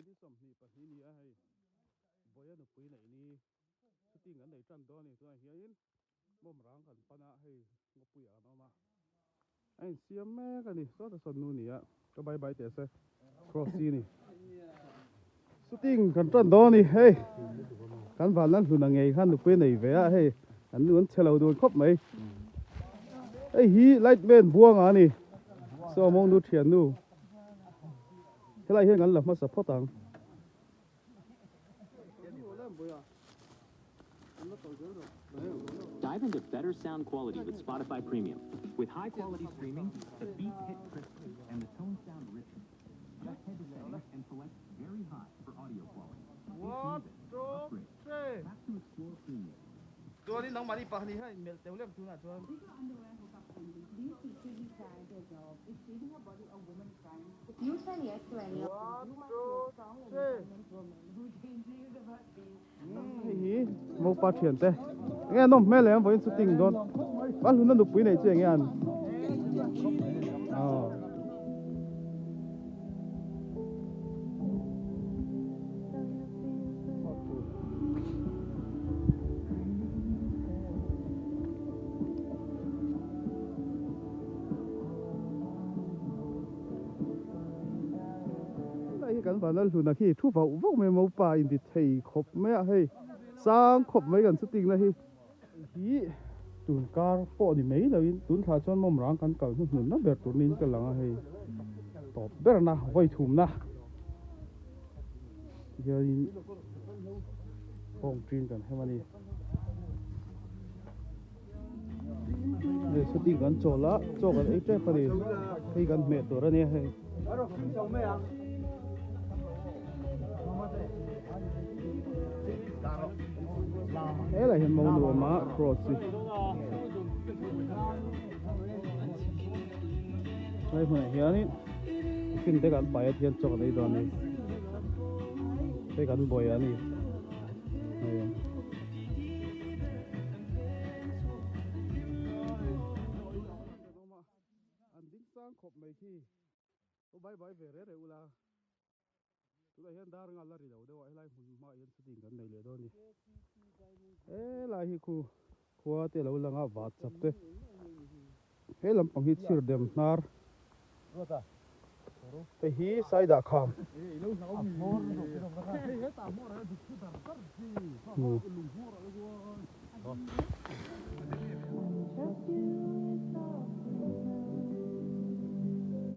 đi sầm thì phải đi nia hay bây giờ Nupui này ni shooting cái này tranh đó này tôi hiện Mawmrang kan pana hay Nupui à nó mà anh xem mẹ cái này số là số nu nè cái bài bài thế sẽ crossy này shooting kan tranh đó này hey kan vào lần lần ngày kan Nupui này về à hey anh luôn chơi lâu đôi khóc mấy ấy hi light man buông à nè so mong nu thiền nu thế lại hiện ngắn là mất support tăng Dive into better sound quality with Spotify Premium. With high-quality streaming, the beats hit crisply and the tones sound richer. Just head to settings and select very high for audio quality. One, two, three. Back to Explore Premium. Tôi đi nóng mà đi bảo đi hay mệt tiêu liêm chú nào cho You said yes to any of hí một phát triển thế nghe nông mẹ lẽ với sự tình đó bắt luôn nó đục quý này chứ nghe ănกันฝันนั่นคือนะที่ทุบเอาพวกแม่มาป่าอินดิเทยขบแม่ให้สร้างขบไม่กันสติงนะที่ตุนการปอดีไม่เลยตุนถ้าชนมอมรังกันเก่าหนุนนั่นแบบตุนนี้กันหลังให้ตอบเบอร์นะไว้ถุมนะเดี๋ยวห้องจีนกันให้มันนี่เดี๋ยวสติงกันโจละโจกันไอ้เจ้าพอดีให้กันเมตตัวนี้ให้เอ๊ะอะไรเห็นมองดูมาครอสสิไอ้คนไหนเฮียนี่ขึ้นได้กันไปเทียนจอดในตอนนี้ได้กันบ่อยอันนี้อันดิ้งสร้างขบไม่ขี้ก็ใบเวรเร็วละตัวเห็นดารงานละรีเดี๋ยวไอ้ไรหุ่นมาเห็นสติงกันในเลยตอนนี้เอ๊ะไรฮิคูขวาเตะเราลังอาวัดจับเตะเฮ้ยลำปังฮิตสิร์เดมนาร์เฮ้ยไซด์คอม